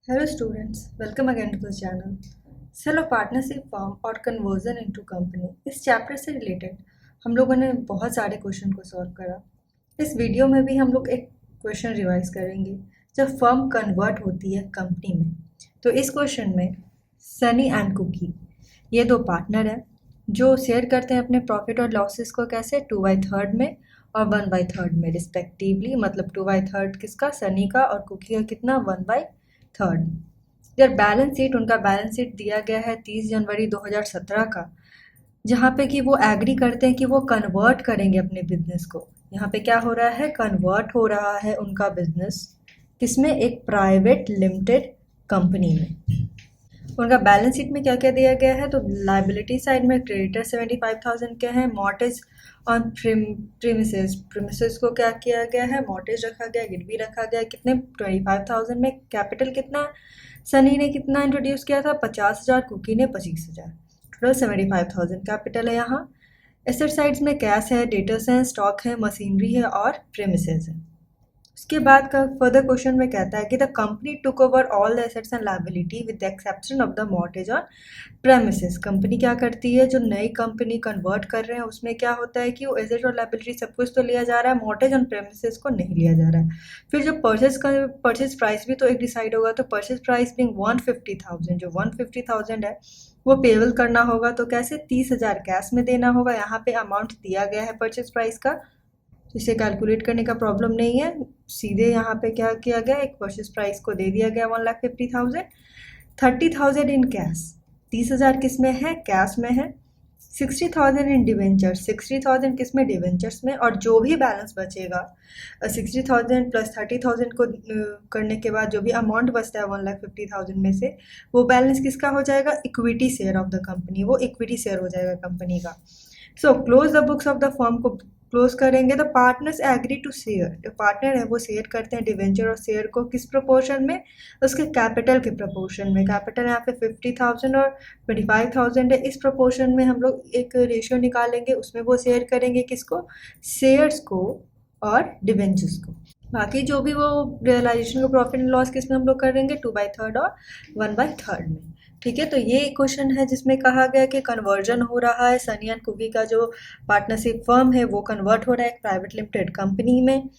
Hello students, welcome again to this channel. Sell of partnership firm और conversion into company इस chapter से related हम लोगों ने बहुत सारे क्वेश्चन को सॉल्व करा। इस वीडियो में भी हम लोग एक क्वेश्चन रिवाइज करेंगे जब फर्म कन्वर्ट होती है कंपनी में। तो इस क्वेश्चन में सनी एंड कुकी ये दो पार्टनर हैं जो शेयर करते हैं अपने प्रॉफिट और लॉसेस को कैसे 2/3 में और 1/3 में रिस्पेक्टिवली। मतलब 2/3 किसका, सनी का, और कुकी का कितना, 1/3। यार बैलेंस शीट, उनका बैलेंस शीट दिया गया है 30 जनवरी 2017 का, जहाँ पे कि वो एग्री करते हैं कि वो कन्वर्ट करेंगे अपने बिजनेस को। यहाँ पे क्या हो रहा है, कन्वर्ट हो रहा है उनका बिजनेस किसमें, एक प्राइवेट लिमिटेड कंपनी में। उनका बैलेंस शीट में क्या क्या दिया गया है, तो लाइबिलिटी साइड में क्रेडिटर 75,000 के हैं, मॉर्टेज ऑन प्रीमिसेस को क्या किया गया है, मॉर्टेज रखा गया, गिरवी रखा गया, कितने 25,000 में। कैपिटल कितना सनी ने कितना इंट्रोड्यूस किया था, 50,000, कुकी ने 25,000, टोटल 75,000 कैपिटल है यहाँ। एसेट साइड्स में कैश है, डेटर्स हैं, स्टॉक है, मशीनरी है और प्रीमिसेस है। उसके बाद का फर्दर क्वेश्चन में कहता है कि the company took over all the assets and liability with the exception of the mortgage on premises. Company क्या करती है, जो नई कंपनी कन्वर्ट कर रहे हैं उसमें क्या होता है कि वो एसेट और लायबिलिटी सब कुछ तो लिया जा रहा है, मॉर्टेज ऑन प्रेमिसेस को नहीं लिया जा रहा है। फिर जो परचेज प्राइस भी तो एक डिसाइड होगा, तो परचेज प्राइस बिंग 150,000, जो 150,000 है वो पेबल करना होगा। तो कैसे, 30,000 कैश में देना होगा। यहाँ पे अमाउंट दिया गया है परचेज प्राइस का, इसे कैलकुलेट करने का प्रॉब्लम नहीं है। सीधे यहाँ पे क्या किया गया, एक परचेज प्राइस को दे दिया गया 1,50,000, 30,000 इन कैश, 30,000 किस में है, कैश में है, 60,000 इन डिवेंचर्स, 60,000 किस में, डिवेंचर्स में, और जो भी बैलेंस बचेगा 60,000 प्लस 30,000 को करने के बाद जो भी अमाउंट बचता है 1,50,000 में से, वो बैलेंस किसका हो जाएगा, equity share of the company, वो इक्विटी शेयर हो जाएगा कंपनी का। So close the books of the firm को क्लोज करेंगे। The partners agree to share, जो पार्टनर है वो शेयर करते हैं डिवेंचर और शेयर को किस प्रपोर्शन में, उसके कैपिटल के प्रपोर्शन में। कैपिटल यहाँ पे 50,000 और 25,000 है, इस प्रपोर्शन में हम लोग एक रेशियो निकालेंगे, उसमें वो शेयर करेंगे किसको, शेयर्स को और डिवेंचर्स को। बाकी जो भी वो रियलाइजेशन का प्रॉफिट एंड लॉस किस में हम लोग करेंगे, 2/3 और 1/3 में। ठीक है, तो ये क्वेश्चन है जिसमें कहा गया कि कन्वर्जन हो रहा है, सनी एंड कुकी का जो पार्टनरशिप फर्म है वो कन्वर्ट हो रहा है एक प्राइवेट लिमिटेड कंपनी में।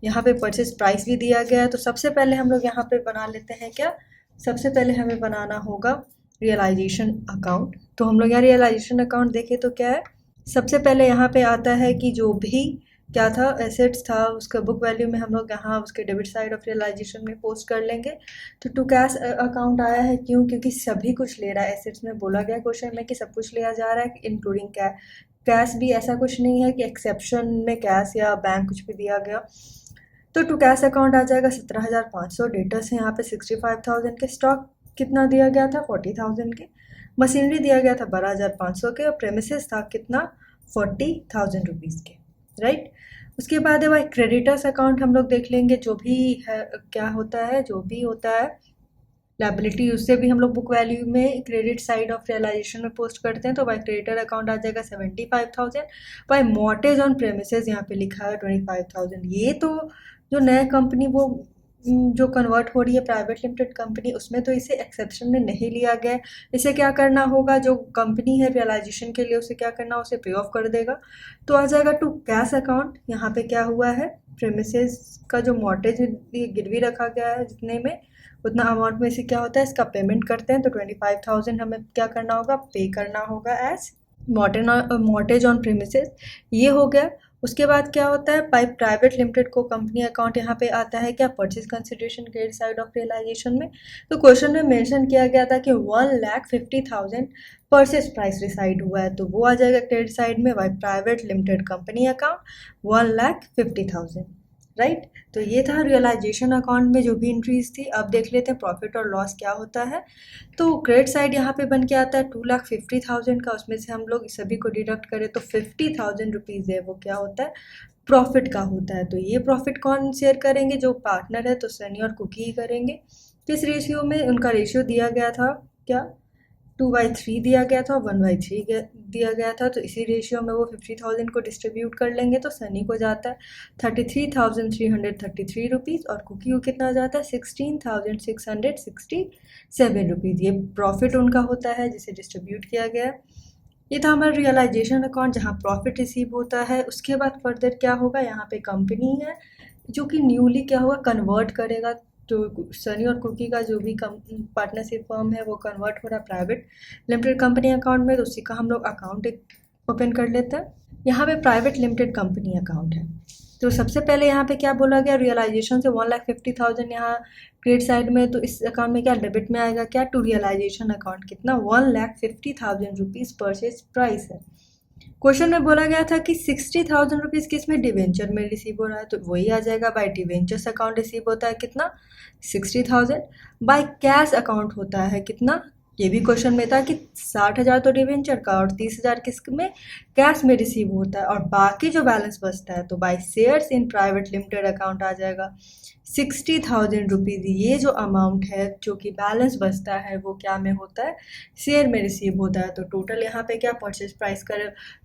यहाँ पे परचेज प्राइस भी दिया गया है। तो सबसे पहले हम लोग यहाँ पे बना लेते हैं क्या, सबसे पहले हमें बनाना होगा रियलाइजेशन अकाउंट। तो हम लोग यहाँ रियलाइजेशन अकाउंट देखें तो क्या है, सबसे पहले यहाँ पे आता है कि जो भी क्या था, एसेट्स था, उसका बुक वैल्यू में हम लोग यहाँ उसके डेबिट साइड ऑफ रियलाइजेशन में पोस्ट कर लेंगे। तो टू कैश अकाउंट आया है, क्यों, क्योंकि सभी कुछ ले रहा है। एसेट्स में बोला गया क्वेश्चन में कि सब कुछ लिया जा रहा है इंक्लूडिंग कैश भी, ऐसा कुछ नहीं है कि एक्सेप्शन में कैश या बैंक कुछ भी दिया गया। तो टू कैश अकाउंट आ जाएगा 17,500, डेटर्स है यहाँ पे 65,000 के, स्टॉक कितना दिया गया था 40,000 के, मशीनरी दिया गया था 12,500 के, और प्रेमिसेस था कितना 40,000 रुपीज़ के, राइट। उसके बाद है भाई क्रेडिटर्स अकाउंट हम लोग देख लेंगे, जो भी है क्या होता है, जो भी होता है लायबिलिटी उससे भी हम लोग बुक वैल्यू में क्रेडिट साइड ऑफ रियलाइजेशन में पोस्ट करते हैं। तो बाई क्रेडिटर अकाउंट आ जाएगा 75,000, बाई मॉर्टेज ऑन प्रेमिसेस यहाँ पे लिखा है 25,000। ये तो जो नया कंपनी वो जो कन्वर्ट हो रही है प्राइवेट लिमिटेड कंपनी, उसमें तो इसे एक्सेप्शन में नहीं लिया गया है। इसे क्या करना होगा, जो कंपनी है रियलाइजेशन के लिए उसे क्या करना, उसे पे ऑफ कर देगा। तो आ जाएगा टू कैश अकाउंट। यहाँ पे क्या हुआ है, प्रेमिसेस का जो मॉर्टेज गिरवी रखा गया है जितने में उतना अमाउंट में से क्या होता है, इसका पेमेंट करते हैं। तो 25,000 हमें क्या करना होगा, पे करना होगा एज मॉर्टेज ऑन प्रीमिसेस, ये हो गया। उसके बाद क्या होता है, बाई प्राइवेट लिमिटेड को कंपनी अकाउंट यहाँ पे आता है क्या, purchase consideration credit side of realisation में। तो क्वेश्चन में मेंशन किया गया था कि 1,50,000 परचेज प्राइस रिसाइड हुआ है, तो वो आ जाएगा क्रेडिट साइड में by private limited company account 1,50,000, right. तो ये था रियलाइजेशन अकाउंट में जो भी एंट्रीज थी। अब देख लेते हैं प्रॉफिट और लॉस क्या होता है। तो क्रेडिट साइड यहाँ पे बन के आता है 2,50,000 का, उसमें से हम लोग सभी को डिडक्ट करें तो 50,000 रुपीज़ है वो क्या होता है, प्रॉफिट का होता है। तो ये प्रॉफिट कौन शेयर करेंगे, जो पार्टनर है, तो सनी और कुकी ही करेंगे। किस रेशियो में, उनका रेशियो दिया गया था क्या, 2/3 दिया गया था और 1/3 दिया गया था, तो इसी रेशियो में वो 50,000 को डिस्ट्रीब्यूट कर लेंगे तो सनी को जाता है 33,333 रुपीज़ और कुकी को कितना जाता है 16,667 रुपीज़। ये प्रॉफिट उनका होता है जिसे डिस्ट्रीब्यूट किया गया। ये था हमारा रियलाइजेशन अकाउंट जहाँ प्रॉफिट रिसीव होता है। उसके बाद फर्दर क्या होगा, यहाँ पे कंपनी है जो कि न्यूली क्या होगा कन्वर्ट करेगा, तो सनी और कुकी का जो भी पार्टनरशिप फर्म है वो कन्वर्ट हो रहा है प्राइवेट लिमिटेड कंपनी अकाउंट में, तो उसी का हम लोग अकाउंट ओपन कर लेते हैं। यहाँ पे प्राइवेट लिमिटेड कंपनी अकाउंट है, तो सबसे पहले यहाँ पे क्या बोला गया, रियलाइजेशन से 1,50,000 यहाँ क्रेडिट साइड में, तो इस अकाउंट में क्या डेबिट में आएगा क्या टू रियलाइजेशन अकाउंट, कितना 1,50,000 रुपीज़ परचेज प्राइस है। क्वेश्चन में बोला गया था कि 60,000 रुपीज़ किस में डिवेंचर में रिसीव हो रहा है, तो वही आ जाएगा बाय डिवेंचर्स अकाउंट रिसीव होता है कितना 60,000, बाय कैश अकाउंट होता है कितना, ये भी क्वेश्चन में था कि 60,000 तो डिवेंचर का और 30,000 किस में कैश में रिसीव होता है, और बाकी जो बैलेंस बचता है तो buy shares in private limited account आ जाएगा 60,000 रुपीज़। ये जो अमाउंट है जो कि बैलेंस बचता है वो क्या में होता है, शेयर में रिसीव होता है। तो टोटल यहाँ पे क्या परचेज प्राइस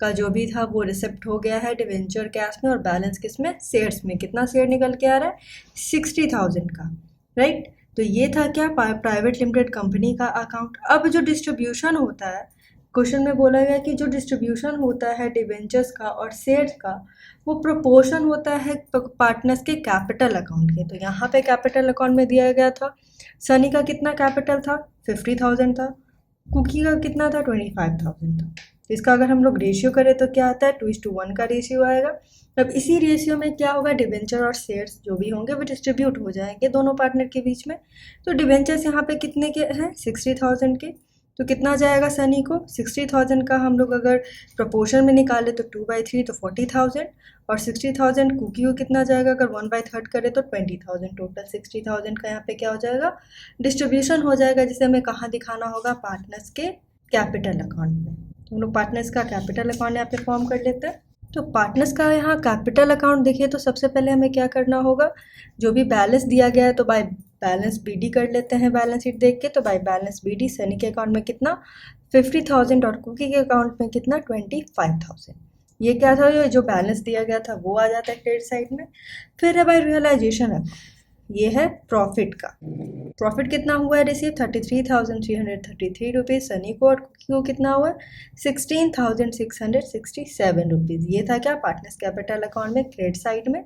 का जो भी था वो रिसिप्ट हो गया है डिवेंचर कैश में, और बैलेंस किस में शेयर्स में, कितना शेयर निकल के आ रहा है 60,000 का, राइट। तो ये था क्या प्राइवेट लिमिटेड कंपनी का अकाउंट। अब जो डिस्ट्रीब्यूशन होता है, क्वेश्चन में बोला गया कि जो डिस्ट्रीब्यूशन होता है डिवेंचर्स का और शेयर्स का वो प्रोपोर्शन होता है पार्टनर्स के कैपिटल अकाउंट के। तो यहाँ पे कैपिटल अकाउंट में दिया गया था सनी का कितना कैपिटल था 50,000 था, कुकी का कितना था 25,000 था। तो इसका अगर हम लोग रेशियो करें तो क्या आता है 2:1 का रेशियो आएगा। अब इसी रेशियो में क्या होगा, डिवेंचर और शेयर्स जो भी होंगे वो डिस्ट्रीब्यूट हो जाएंगे दोनों पार्टनर के बीच में। तो डिवेंचर्स यहाँ पे कितने के हैं 60,000 के, तो कितना जाएगा सनी को 60,000 का हम लोग अगर प्रपोर्शन में निकाले तो 2/3 तो 40,000, और 60,000 कुकी को कितना जाएगा अगर 1/3 करे तो 20,000। टोटल 60,000 का यहाँ पे क्या हो जाएगा डिस्ट्रीब्यूशन हो जाएगा, जिसे हमें कहाँ दिखाना होगा पार्टनर्स के कैपिटल अकाउंट में। तो हम लोग पार्टनर्स का कैपिटल अकाउंट यहाँ पे फॉर्म कर लेते हैं। तो पार्टनर्स का यहाँ कैपिटल अकाउंट देखिए तो सबसे पहले हमें क्या करना होगा, जो भी बैलेंस दिया गया है तो बाय बैलेंस बीडी कर लेते हैं बैलेंस शीट देख के। तो बाय बैलेंस बीडी सनी के अकाउंट में कितना 50,000 और कुकी के अकाउंट में कितना 25,000। ये क्या था, ये जो बैलेंस दिया गया था वो आ जाता है क्रेडिट साइड में। फिर है बाय रियलाइजेशन अकाउंट, ये है प्रॉफिट का। प्रॉफिट कितना हुआ है रिसीव 33,333 रुपीज़ सनी को, और कुकी को कितना हुआ 16,667 रुपीज़। ये था क्या पार्टनर्स कैपिटल अकाउंट में क्रेडिट साइड में।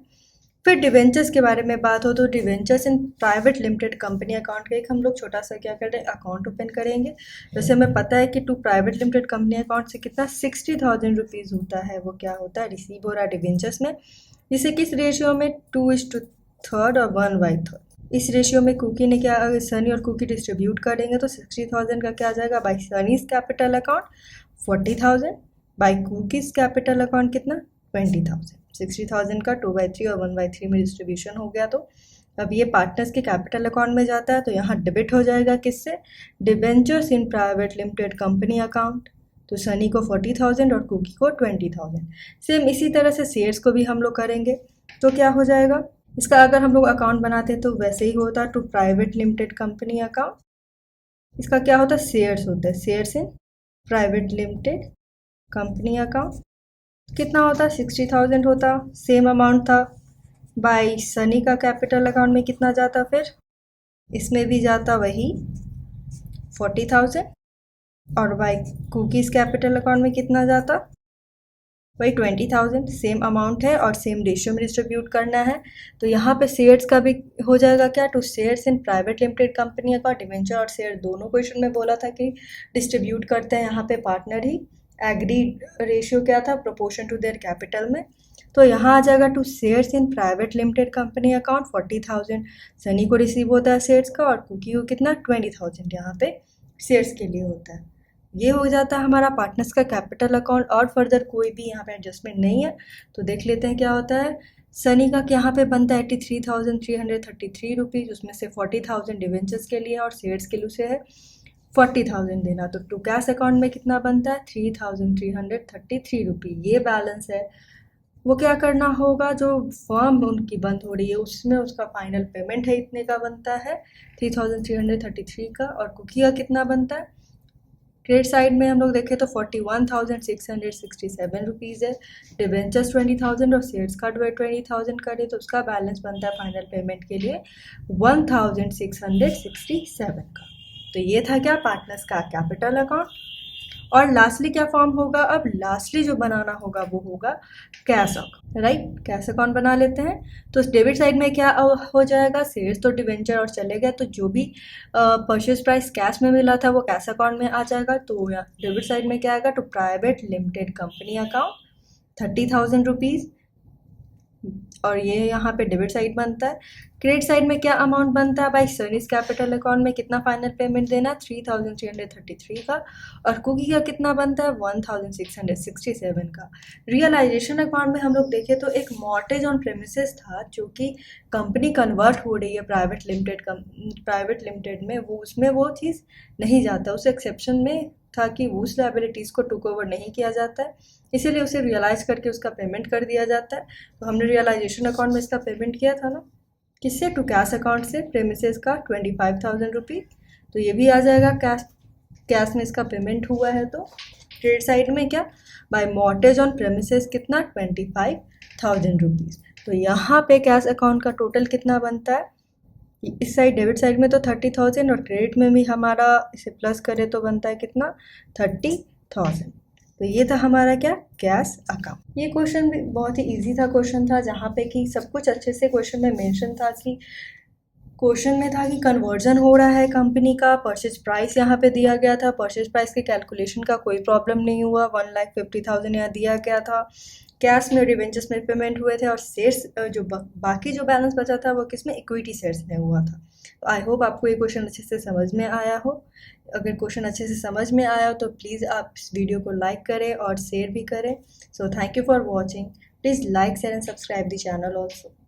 फिर डिवेंचर्स के बारे में बात हो तो डिवेंचर्स इन प्राइवेट लिमिटेड कंपनी अकाउंट का एक हम लोग छोटा सा क्या कर रहे हैं अकाउंट ओपन करेंगे। जैसे हमें पता है कि to private limited company account से कितना 60,000 रुपीज़ होता है, वो क्या होता है रिसीव हो रहा है डिवेंचर्स में, जिसे किस रेशियो में 2:3 और 1/3। इस रेशियो में कुकी ने क्या सनी और कुकी डिस्ट्रीब्यूट करेंगे तो 60,000 का क्या आ जाएगा by Sunny's capital account 40,000, by cookies capital account कितना 20,000। 60,000 का 2/3 और 1/3 में डिस्ट्रीब्यूशन हो गया। तो अब ये पार्टनर्स के कैपिटल अकाउंट में जाता है, तो यहाँ डेबिट हो जाएगा किससे, डिबेंचर्स इन प्राइवेट लिमिटेड कंपनी अकाउंट। तो सनी को 40,000 और कुकी को 20,000। सेम इसी तरह से शेयर्स को भी हम लोग करेंगे, तो क्या हो जाएगा इसका अगर हम लोग अकाउंट बनाते तो वैसे ही होता to private limited company account. इसका क्या होता है शेयर्स होता है, shares in private limited company account. कितना होता 60,000 होता, सेम अमाउंट था। बाय सनी का कैपिटल अकाउंट में कितना जाता, फिर इसमें भी जाता वही 40,000, और बाय कुकीज़ कैपिटल अकाउंट में कितना जाता वही 20,000। सेम अमाउंट है और सेम रेशियो में डिस्ट्रीब्यूट करना है। तो यहाँ पे शेयर्स का भी हो जाएगा क्या to shares in private limited company का, डिवेंचर और शेयर दोनों क्वेश्चन में बोला था कि डिस्ट्रीब्यूट करते हैं यहाँ पे पार्टनर ही। एग्रीड रेशियो क्या था प्रोपोर्शन टू देयर कैपिटल में। तो यहाँ आ जाएगा to shares in private limited company account 40,000 Sunny को रिसीव होता है शेयर्स का, और कुकी को कितना 20,000 यहाँ पे शेयर्स के लिए होता है। ये हो जाता है हमारा पार्टनर्स का कैपिटल अकाउंट, और फर्दर कोई भी यहाँ पे एडजस्टमेंट नहीं है। तो देख लेते हैं क्या होता है। सनी का यहाँ पे बनता है 83,333 रुपीज़, उसमें से 40,000 डिवेंचर्स के लिए और शेयर्स के लिए से है 40,000 देना। तो टू कैश अकाउंट में कितना बनता है 3,333 रुपीज़। ये बैलेंस है वो क्या करना होगा, जो फर्म उनकी बंद हो रही है उसमें उसका फाइनल पेमेंट है इतने का बनता है 3,333 का, और कुकी का कितना बनता है क्रेडिट साइड में हम लोग देखें तो 41,667 रुपीज़ है, डिबेंचर्स 20,000 और शेयर्स का 20,000 करे तो उसका बैलेंस बनता है फाइनल पेमेंट के लिए 1,667 का। तो ये था क्या पार्टनर्स का कैपिटल अकाउंट। और लास्टली क्या फॉर्म होगा, अब लास्टली जो बनाना होगा वो होगा cash account, right. Cash account बना लेते हैं। तो इस डेबिट साइड में क्या हो जाएगा, शेयर्स तो डिवेंचर और चले गए, तो जो भी परचेज प्राइस कैश में मिला था वो कैश अकाउंट में आ जाएगा। तो यहाँ डेबिट साइड में क्या आएगा, to private limited company account 30,000 rupees, और ये यहाँ पे डेबिट साइड बनता है। क्रेडिट साइड में क्या अमाउंट बनता है भाई, सनीज कैपिटल अकाउंट में कितना फाइनल पेमेंट देना है 3,333 का, और कुकी का कितना बनता है 1,667 का। रियलाइजेशन अकाउंट में हम लोग देखें तो एक मॉर्टेज ऑन प्रेमिसेस था, जो कि कंपनी कन्वर्ट हो रही है प्राइवेट लिमिटेड में, वो उसमें वो चीज़ नहीं जाता, उस एक्सेप्शन में था कि उस लाइबिलिटीज़ को टुक ओवर नहीं किया जाता है, इसीलिए उसे रियलाइज़ करके उसका पेमेंट कर दिया जाता है। तो हमने रियलाइजेशन अकाउंट में इसका पेमेंट किया था ना, किससे, टू कैश अकाउंट से, प्रेमिसेस का 25,000 रुपीज़। तो ये भी आ जाएगा कैश में इसका पेमेंट हुआ है। तो क्रेडिट साइड में क्या, बाय मॉर्टेज ऑन प्रेमिसेस कितना 25,000 रुपीज़। तो यहाँ पे कैश अकाउंट का टोटल कितना बनता है, इस साइड डेबिट साइड में तो 30,000 और क्रेडिट में भी हमारा इसे प्लस करें तो बनता है कितना 30,000। तो ये था हमारा क्या, कैश अकाउंट। ये क्वेश्चन भी बहुत ही इजी था क्वेश्चन था, जहाँ पे कि सब कुछ अच्छे से क्वेश्चन में मेंशन था कि क्वेश्चन में था कि कन्वर्जन हो रहा है कंपनी का, परचेज प्राइस यहाँ पे दिया गया था, परचेज प्राइस के कैलकुलेशन का कोई प्रॉब्लम नहीं हुआ, 1,50,000 यहाँ दिया गया था, कैश में डिवेंचर्स में पेमेंट हुए थे, और शेयर्स जो बाकी जो बैलेंस बचा था वो किस में, इक्विटी शेयर्स में हुआ था। तो आई होप आपको ये क्वेश्चन अच्छे से समझ में आया हो। अगर क्वेश्चन अच्छे से समझ में आया हो तो प्लीज़ आप इस वीडियो को लाइक करें और शेयर भी करें। So thank you for watching. Please like share and subscribe the channel also.